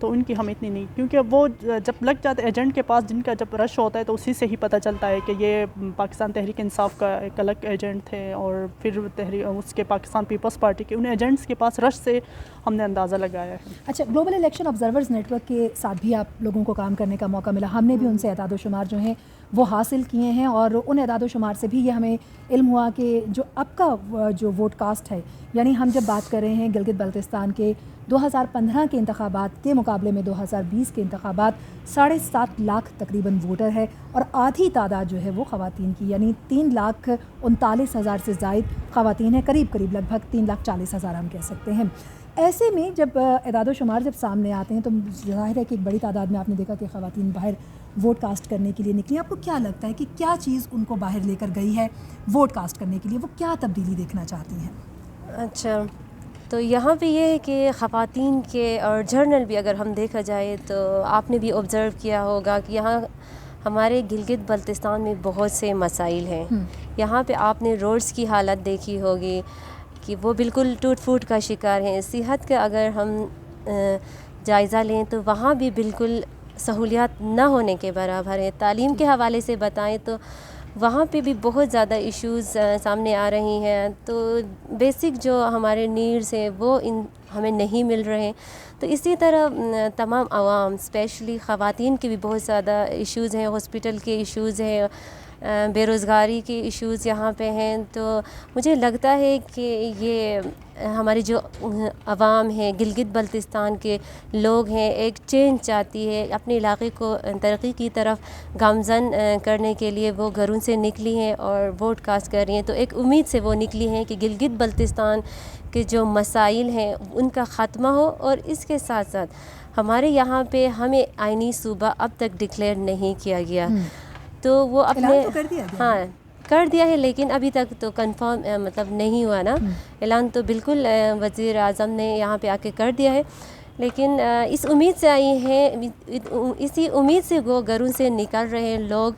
تو ان کی ہم اتنی نہیں، کیونکہ وہ جب لگ جاتے ایجنٹ کے پاس، جن کا جب رش ہوتا ہے تو اسی سے ہی پتہ چلتا ہے کہ یہ پاکستان تحریک انصاف کا ایک الگ ایجنٹ تھے، اور پھر اس کے پاکستان پیپلز پارٹی کے ان ایجنٹس کے پاس رش سے ہم نے اندازہ لگایا ہے۔ اچھا، global election observers network کے ساتھ بھی آپ لوگوں کو کام کرنے کا موقع ملا، ہم نے بھی ان سے اعداد و شمار جو ہیں وہ حاصل کیے ہیں، اور ان اعداد و شمار سے بھی یہ ہمیں علم ہوا کہ جو اب کا جو ووٹ کاسٹ ہے، یعنی ہم جب بات کر رہے ہیں گلگت بلتستان کے 2015 کے انتخابات کے مقابلے میں 2020 کے انتخابات 7.5 لاکھ تقریباً ووٹر ہے، اور آدھی تعداد جو ہے وہ خواتین کی، یعنی 3,39,000 سے زائد خواتین ہیں، قریب لگ بھگ 3,40,000 ہم کہہ سکتے ہیں۔ ایسے میں جب اعداد و شمار جب سامنے آتے ہیں تو ظاہر ہے کہ ایک بڑی تعداد میں آپ نے دیکھا کہ خواتین باہر ووٹ کاسٹ کرنے کے لیے نکلی۔ آپ کو کیا لگتا ہے کہ کیا چیز ان کو باہر لے کر گئی ہے ووٹ کاسٹ کرنے کے لیے، وہ کیا تبدیلی دیکھنا چاہتی ہیں؟ اچھا، تو یہاں پہ یہ ہے کہ خواتین کے اور جرنل بھی اگر ہم دیکھا جائے تو آپ نے بھی آبزرو کیا ہوگا کہ یہاں ہمارے گلگت بلتستان میں بہت سے مسائل ہیں۔ یہاں پہ آپ نے روڈز کی حالت دیکھی ہوگی کہ وہ بالکل ٹوٹ پھوٹ کا شکار ہیں۔ صحت کا اگر ہم جائزہ لیں تو وہاں بھی بالکل سہولیات نہ ہونے کے برابر ہے۔ تعلیم کے حوالے سے بتائیں تو وہاں پہ بھی بہت زیادہ ایشوز سامنے آ رہی ہیں، تو بیسک جو ہمارے نیڈز ہیں وہ ہمیں نہیں مل رہے ہیں۔ تو اسی طرح تمام عوام اسپیشلی خواتین کے بھی بہت زیادہ ایشوز ہیں، ہاسپٹل کے ایشوز ہیں، بے روزگاری کے ایشوز یہاں پہ ہیں۔ تو مجھے لگتا ہے کہ یہ ہماری جو عوام ہے، گلگت بلتستان کے لوگ ہیں، ایک چینج چاہتی ہے، اپنے علاقے کو ترقی کی طرف گامزن کرنے کے لیے وہ گھروں سے نکلی ہیں اور ووٹ کاسٹ کر رہی ہیں۔ تو ایک امید سے وہ نکلی ہیں کہ گلگت بلتستان کے جو مسائل ہیں ان کا خاتمہ ہو، اور اس کے ساتھ ساتھ ہمارے یہاں پہ ہمیں آئینی صوبہ اب تک ڈکلیئر نہیں کیا گیا، تو وہ اپنے اعلان تو کر دیا گیا، ہاں کر دیا ہے، لیکن ابھی تک تو کنفرم مطلب نہیں ہوا نا۔ اعلان تو بالکل وزیر اعظم نے یہاں پہ آ کے کر دیا ہے، لیکن اس امید سے آئی ہیں، اسی امید سے وہ گھروں سے نکل رہے ہیں لوگ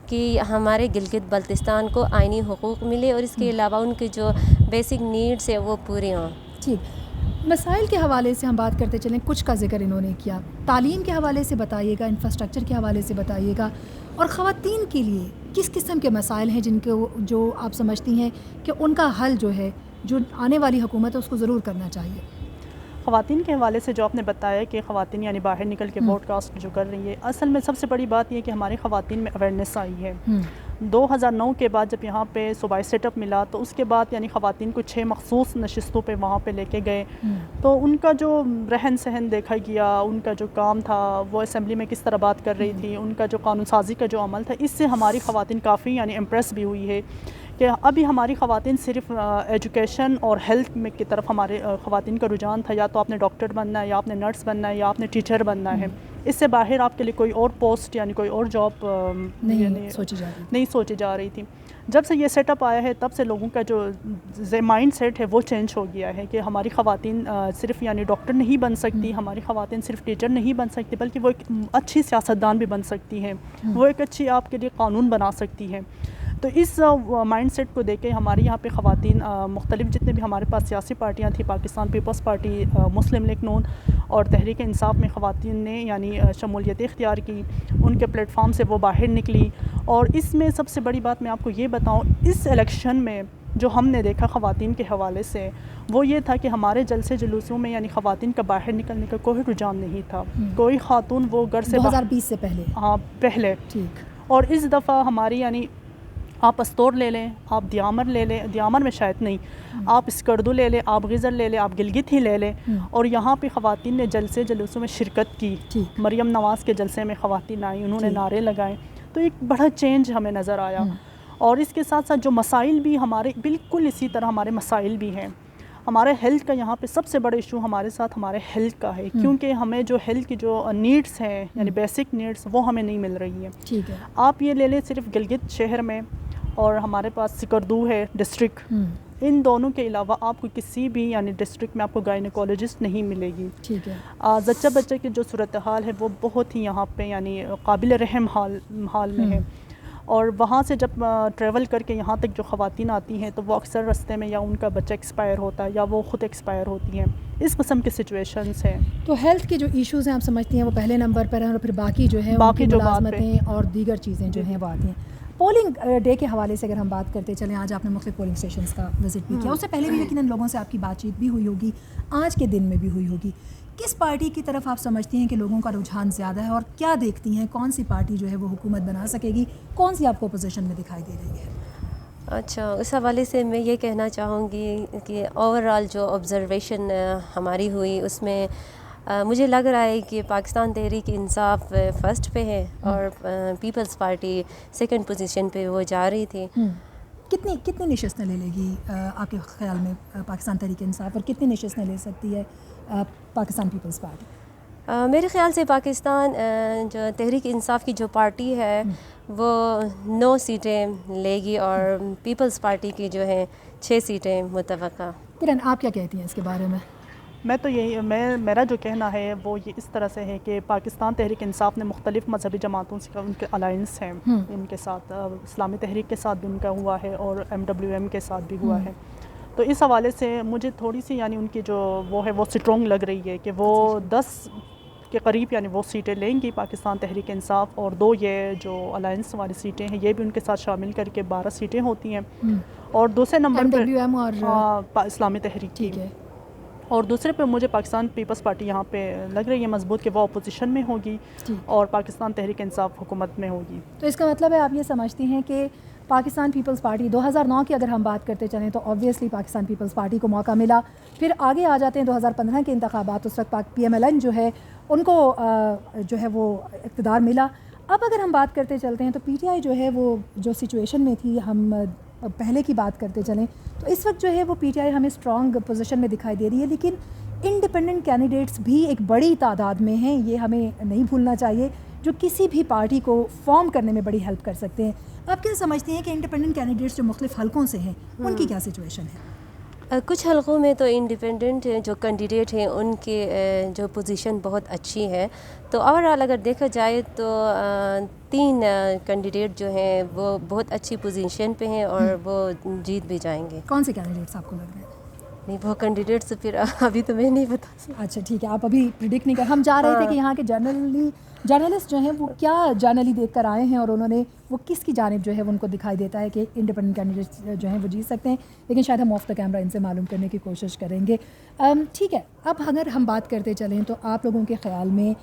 کہ ہمارے گلگت بلتستان کو آئینی حقوق ملے، اور اس کے علاوہ ان کے جو بیسک نیڈس ہیں وہ پورے ہوں۔ ٹھیک، مسائل کے حوالے سے ہم بات کرتے چلیں، کچھ کا ذکر انہوں نے کیا، تعلیم کے حوالے سے بتائیے گا، انفراسٹرکچر کے حوالے سے بتائیے گا، اور خواتین کے لیے کس قسم کے مسائل ہیں جن کو جو آپ سمجھتی ہیں کہ ان کا حل جو ہے، جو آنے والی حکومت ہے اس کو ضرور کرنا چاہیے؟ خواتین کے حوالے سے جو آپ نے بتایا کہ خواتین یعنی باہر نکل کے ووٹ کاسٹ جو کر رہی ہے، اصل میں سب سے بڑی بات یہ کہ ہماری خواتین میں اویئرنیس آئی ہے۔ 2009 کے بعد جب یہاں پہ صوبائی سیٹ اپ ملا تو اس کے بعد یعنی خواتین کو 6 مخصوص نشستوں پہ وہاں پہ لے کے گئے، تو ان کا جو رہن سہن دیکھا گیا، ان کا جو کام تھا، وہ اسمبلی میں کس طرح بات کر رہی تھی، ان کا جو قانون سازی کا جو عمل تھا، اس سے ہماری خواتین کافی یعنی امپریس بھی ہوئی ہے کہ ابھی ہماری خواتین صرف ایجوکیشن اور ہیلتھ میں کی طرف ہمارے خواتین کا رجحان تھا، یا تو آپ نے ڈاکٹر بننا ہے، یا آپ نے نرس بننا ہے، یا آپ نے ٹیچر بننا ہے، اس سے باہر آپ کے لیے کوئی اور پوسٹ یعنی کوئی اور جاب نہیں سوچی جا رہی تھی۔ جب سے یہ سیٹ اپ آیا ہے تب سے لوگوں کا جو مائنڈ سیٹ ہے وہ چینج ہو گیا ہے کہ ہماری خواتین صرف یعنی ڈاکٹر نہیں بن سکتی، ہماری خواتین صرف ٹیچر نہیں بن سکتی، بلکہ وہ ایک اچھی سیاستدان بھی بن سکتی ہیں، وہ ایک اچھی آپ کے لیے قانون بنا سکتی ہیں۔ تو اس مائنڈ سیٹ کو دیکھ کے ہمارے یہاں پہ خواتین مختلف جتنے بھی ہمارے پاس سیاسی پارٹیاں تھیں، پاکستان پیپلز پارٹی، مسلم لیگ نون اور تحریک انصاف میں خواتین نے یعنی شمولیت اختیار کی، ان کے پلیٹ فارم سے وہ باہر نکلی۔ اور اس میں سب سے بڑی بات میں آپ کو یہ بتاؤں، اس الیکشن میں جو ہم نے دیکھا خواتین کے حوالے سے وہ یہ تھا کہ ہمارے جلسے جلوسوں میں یعنی خواتین کا باہر نکلنے کا کوئی رجحان نہیں تھا، کوئی خاتون وہ گھر سے 2020 سے پہلے، ہاں پہلے ٹھیک۔ اور اس دفعہ ہماری یعنی آپ استور لے لیں، آپ دیامر لے لیں، دیامر میں شاید نہیں، آپ اسکردو لے لیں، آپ غزر لے لیں، آپ گلگت ہی لے لیں، اور یہاں پہ خواتین نے جلسے جلوسوں میں شرکت کی۔ مریم نواز کے جلسے میں خواتین آئیں، انہوں نے نعرے لگائے، تو ایک بڑا چینج ہمیں نظر آیا۔ اور اس کے ساتھ ساتھ جو مسائل بھی ہمارے بالکل اسی طرح ہمارے مسائل بھی ہیں۔ ہمارے ہیلتھ کا یہاں پہ سب سے بڑا ایشو ہمارے ساتھ ہمارے ہیلتھ کا ہے، کیونکہ ہمیں جو ہیلتھ کی جو نیڈس ہیں یعنی بیسک نیڈس وہ ہمیں نہیں مل رہی ہیں۔ ٹھیک ہے، آپ یہ لے لیں صرف گلگت شہر میں، اور ہمارے پاس سکردو ہے ڈسٹرکٹ، ان دونوں کے علاوہ آپ کو کسی بھی یعنی ڈسٹرکٹ میں آپ کو گائنیکولوجسٹ نہیں ملے گی۔ ٹھیک ہے، زچہ بچہ کی جو صورتحال ہے وہ بہت ہی یہاں پہ یعنی قابل رحم حال میں ہے، اور وہاں سے جب ٹریول کر کے یہاں تک جو خواتین آتی ہیں تو وہ اکثر رستے میں یا ان کا بچہ ایکسپائر ہوتا ہے یا وہ خود ایکسپائر ہوتی ہیں. اس قسم کی سچویشنس ہیں. تو ہیلتھ کے جو ایشوز ہیں آپ سمجھتی ہیں وہ پہلے نمبر پر ہیں اور پھر باقی جو ہے باقی جو بات ملازمتیں اور دیگر چیزیں جو ہیں وہ آتی ہیں. پولنگ ڈے کے حوالے سے اگر ہم بات کرتے چلیں, آج آپ نے مختلف پولنگ اسٹیشنز کا وزٹ بھی کیا, اس سے پہلے بھی یقیناً لوگوں سے آپ کی بات چیت بھی ہوئی ہوگی, آج کے دن میں بھی ہوئی ہوگی. کس پارٹی کی طرف آپ سمجھتی ہیں کہ لوگوں کا رجحان زیادہ ہے اور کیا دیکھتی ہیں کون سی پارٹی جو ہے وہ حکومت بنا سکے گی, کون سی آپ کو اپوزیشن میں دکھائی دے رہی ہے؟ اچھا, اس حوالے سے میں یہ کہنا چاہوں گی کہ اوور آل جو آبزرویشن ہماری ہوئی اس میں مجھے لگ رہا ہے کہ پاکستان تحریک انصاف فرسٹ پہ ہے اور پیپلز پارٹی سیکنڈ پوزیشن پہ وہ جا رہی تھی. کتنی نشستیں لے لے گی آپ کے خیال میں پاکستان تحریک انصاف, اور کتنی نشستیں لے سکتی ہے پاکستان پیپلز پارٹی؟ میرے خیال سے پاکستان جو تحریک انصاف کی جو پارٹی ہے وہ 9 سیٹیں لے گی اور پیپلز پارٹی کی جو ہیں 6 سیٹیں متوقع. کرن, آپ کیا کہتی ہیں اس کے بارے میں؟ میں تو یہی میرا جو کہنا ہے وہ یہ اس طرح سے ہے کہ پاکستان تحریک انصاف نے مختلف مذہبی جماعتوں سے ان کے الائنس ہیں, ان کے ساتھ اسلامی تحریک کے ساتھ بھی ان کا ہوا ہے اور MWM کے ساتھ بھی ہوا ہے. تو اس حوالے سے مجھے تھوڑی سی یعنی ان کی جو وہ ہے وہ اسٹرانگ لگ رہی ہے کہ وہ 10 کے قریب یعنی وہ سیٹیں لیں گی پاکستان تحریک انصاف, اور 2 یہ جو الائنس والی سیٹیں ہیں یہ بھی ان کے ساتھ شامل کر کے 12 سیٹیں ہوتی ہیں. اور دوسرے نمبر MWM اور اسلامی تحریک کی, ٹھیک ہے, اور دوسرے پہ مجھے پاکستان پیپلز پارٹی یہاں پہ لگ رہی ہے مضبوط کہ وہ اپوزیشن میں ہوگی اور پاکستان تحریک انصاف حکومت میں ہوگی. تو اس کا مطلب ہے آپ یہ سمجھتی ہیں کہ پاکستان پیپلز پارٹی 2009 کی اگر ہم بات کرتے چلیں تو آبویسلی پاکستان پیپلز پارٹی کو موقع ملا, پھر آگے آ جاتے ہیں 2015 کے انتخابات, اس وقت PMLN جو ہے ان کو جو ہے وہ اقتدار ملا. اب اگر ہم بات کرتے چلتے ہیں تو PTI جو ہے وہ جو سچویشن میں تھی, ہم پہلے کی بات کرتے چلیں تو اس وقت جو ہے وہ PTI ہمیں اسٹرانگ پوزیشن میں دکھائی دے رہی ہے, لیکن انڈیپینڈنٹ کینڈیڈیٹس بھی ایک بڑی تعداد میں ہیں, یہ ہمیں نہیں بھولنا چاہیے, جو کسی بھی پارٹی کو فارم کرنے میں بڑی ہیلپ کر سکتے ہیں. آپ کیا سمجھتے ہیں کہ انڈیپینڈنٹ کینڈیڈیٹس جو مختلف حلقوں سے ہیں ان کی کیا سچویشن ہے؟ کچھ حلقوں میں تو انڈیپینڈنٹ جو کینڈیڈیٹ ہیں ان کے جو پوزیشن بہت اچھی ہے. تو اوورآل اگر دیکھا جائے تو 3 کینڈیڈیٹ جو ہیں وہ بہت اچھی پوزیشن پہ ہیں اور وہ جیت بھی جائیں گے. کون سے کینڈیڈیٹس آپ کو لگ رہے ہیں؟ نہیں, وہ کینڈیڈیٹس پھر ابھی تو میں نہیں بتا سکتی. اچھا ٹھیک ہے, آپ ابھی پریڈکٹ نہیں کر, ہم جا رہے تھے کہ یہاں کے جرنلسٹ جو ہیں وہ کیا جرنلی دیکھ کر آئے ہیں اور انہوں نے وہ کس کی جانب جو ہے وہ ان کو دکھائی دیتا ہے کہ انڈیپینڈنٹ کینڈیڈیٹس جو ہیں وہ جیت سکتے ہیں, لیکن شاید ہم آف دا کیمرہ ان سے معلوم کرنے کی کوشش کریں گے. ٹھیک ہے, اب اگر ہم بات کرتے چلیں تو آپ لوگوں کے خیال میں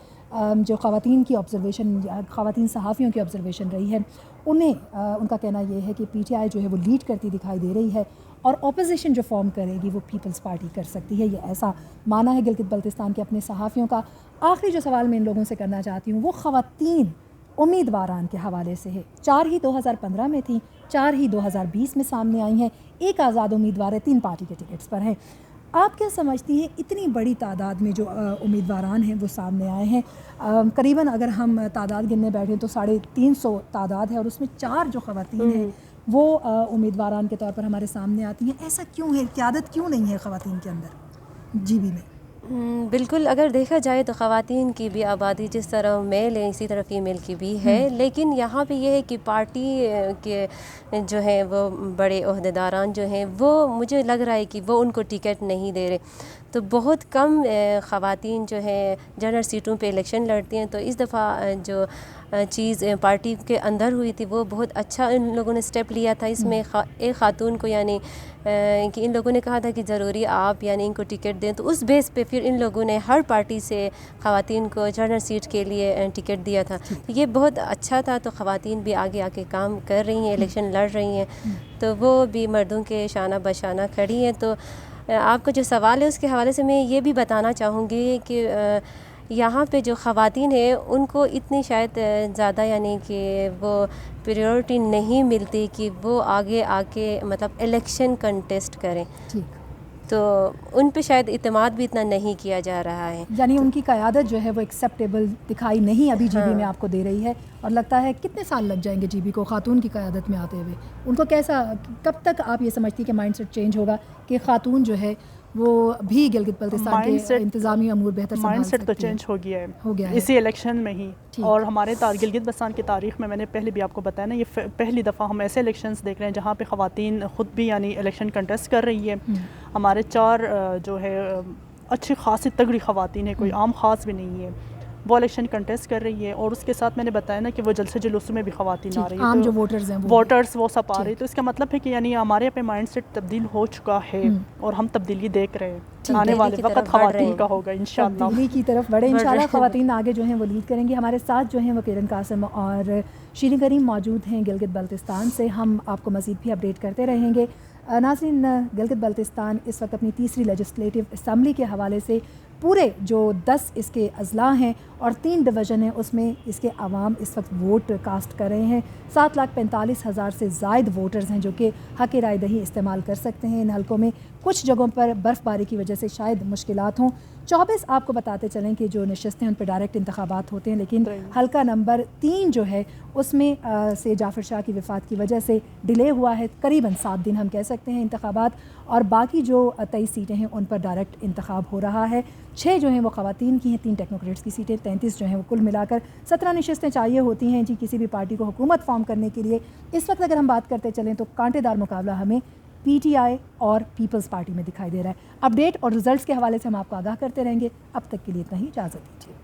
جو خواتین کی آبزرویشن, خواتین صحافیوں کی آبزرویشن رہی ہے, انہیں ان کا کہنا یہ ہے کہ PTI جو ہے وہ لیڈ کرتی دکھائی دے رہی ہے اور اپوزیشن جو فارم کرے گی وہ پیپلز پارٹی کر سکتی ہے, یہ ایسا مانا ہے گلگت بلتستان کے اپنے صحافیوں کا. آخری جو سوال میں ان لوگوں سے کرنا چاہتی ہوں وہ خواتین امیدواران کے حوالے سے ہے. 4 ہی 2015 میں تھیں, 4 ہی 2020 میں سامنے آئی ہیں, 1 آزاد امیدوار ہے, 3 پارٹی کے ٹکٹس پر ہیں. آپ کیا سمجھتی ہیں اتنی بڑی تعداد میں جو امیدواران ہیں وہ سامنے آئے ہیں, قریباً اگر ہم تعداد گننے بیٹھیں تو 350 تعداد ہے اور اس میں 4 جو خواتین ہیں وہ امیدواران کے طور پر ہمارے سامنے آتی ہیں. ایسا کیوں ہے, قیادت کیوں نہیں ہے خواتین کے اندر جی بی میں؟ بالکل, اگر دیکھا جائے تو خواتین کی بھی آبادی جس طرح میل ہے اسی طرح فیمیل کی بھی ہے, لیکن یہاں پہ یہ ہے کہ پارٹی کے جو ہیں وہ بڑے عہدیداران جو ہیں وہ مجھے لگ رہا ہے کہ وہ ان کو ٹکٹ نہیں دے رہے. تو بہت کم خواتین جو ہیں جنرل سیٹوں پہ الیکشن لڑتی ہیں. تو اس دفعہ جو چیز پارٹی کے اندر ہوئی تھی وہ بہت اچھا ان لوگوں نے سٹیپ لیا تھا. اس میں ایک خاتون کو یعنی کہ ان لوگوں نے کہا تھا کہ ضروری آپ یعنی ان کو ٹکٹ دیں, تو اس بیس پہ پھر ان لوگوں نے ہر پارٹی سے خواتین کو جنرل سیٹ کے لیے ٹکٹ دیا تھا. یہ بہت اچھا تھا. تو خواتین بھی آگے آ کے کام کر رہی ہیں, الیکشن لڑ رہی ہیں, تو وہ بھی مردوں کے شانہ بشانہ کھڑی ہیں. تو آپ کا جو سوال ہے اس کے حوالے سے میں یہ بھی بتانا چاہوں گی کہ یہاں پہ جو خواتین ہیں ان کو اتنی شاید زیادہ یعنی کہ وہ پریورٹی نہیں ملتی کہ وہ آگے آ کے مطلب الیکشن کنٹیسٹ کریں. تو ان پہ شاید اعتماد بھی اتنا نہیں کیا جا رہا ہے, یعنی ان کی قیادت جو ہے وہ ایکسیپٹیبل دکھائی نہیں ابھی جی بی میں آپ کو دے رہی ہے. اور لگتا ہے کتنے سال لگ جائیں گے جی بی کو خاتون کی قیادت میں آتے ہوئے؟ ان کو کیسا, کب تک آپ یہ سمجھتی کہ مائنڈ سیٹ چینج ہوگا کہ خاتون جو ہے وہ بھی گلگت بلتستان کے Mindset- انتظامی امور بہتر سنبھال مائنڈ سیٹ تو سکتی ہے. چینج ہو گیا ہو گیا ہے ہے. اسی الیکشن میں ہی. ٹھیک. اور ہمارے گلگت بلتستان کی تاریخ میں نے پہلے بھی آپ کو بتایا نا، یہ پہلی دفعہ ہم ایسے الیکشنز دیکھ رہے ہیں جہاں پہ خواتین خود بھی یعنی الیکشن کنٹیسٹ کر رہی ہے. ہمارے 4 جو ہے اچھی خاصی تگڑی خواتین ہیں، کوئی عام خاص بھی نہیں ہے، وہ الیکشن کنٹیسٹ کر رہی ہے. اور اس کے ساتھ میں نے بتایا نا کہ وہ جلسے جلوسوں میں بھی خواتین آ رہی عام ہیں، جو تو ووٹرز ہیں ووٹرز وہ سب آ رہی. تو اس کا مطلب ہے کہ یعنی ہمارے پہ مائنڈ سیٹ تبدیل ہو چکا ہے اور ہم تبدیلی دیکھ رہے ہیں. آنے والے وقت خواتین کا ہوگا انشاءاللہ. تبدیلی کی طرف بڑے انشاءاللہ. خواتین آگے جو ہیں وہ لیڈ کریں گی. ہمارے ساتھ جو ہیں وہ کرن قاسم اور شیریں کریم موجود ہیں گلگت بلتستان سے. ہم آپ کو مزید بھی اپڈیٹ کرتے رہیں گے. ناظرین، گلگت بلتستان اس وقت اپنی تیسری لیجسلیٹو اسمبلی کے حوالے سے پورے جو 10 اس کے اضلاع ہیں اور 3 ڈویژن ہیں، اس میں اس کے عوام اس وقت ووٹ کاسٹ کر رہے ہیں. 7,45,000 سے زائد ووٹرز ہیں جو کہ حق رائے دہی استعمال کر سکتے ہیں. ان حلقوں میں کچھ جگہوں پر برف باری کی وجہ سے شاید مشکلات ہوں. 24 آپ کو بتاتے چلیں کہ جو نشستیں ان پہ ڈائریکٹ انتخابات ہوتے ہیں، لیکن حلقہ نمبر 3 جو ہے اس میں سے جعفر شاہ کی وفات کی وجہ سے ڈیلے ہوا ہے. قریباً 7 دن ہم کہہ سکتے ہیں انتخابات. اور باقی جو 23 سیٹیں ہیں ان پر ڈائریکٹ انتخاب ہو رہا ہے. 6 جو ہیں وہ خواتین کی ہیں، 3 ٹیکنوکریٹس کی سیٹیں. 33 جو ہیں وہ کل ملا کر 17 نشستیں چاہیے ہوتی ہیں جی کسی بھی پارٹی کو حکومت فارم کرنے کے لیے. اس وقت اگر ہم بات کرتے چلیں تو کانٹے دار مقابلہ ہمیں پی ٹی آئی اور پیپلز پارٹی میں دکھائی دے رہا ہے. اپڈیٹ اور ریزلٹس کے حوالے سے ہم آپ کو آگاہ کرتے رہیں گے. اب تک کے لیے اتنا ہی، اجازت دیجیے.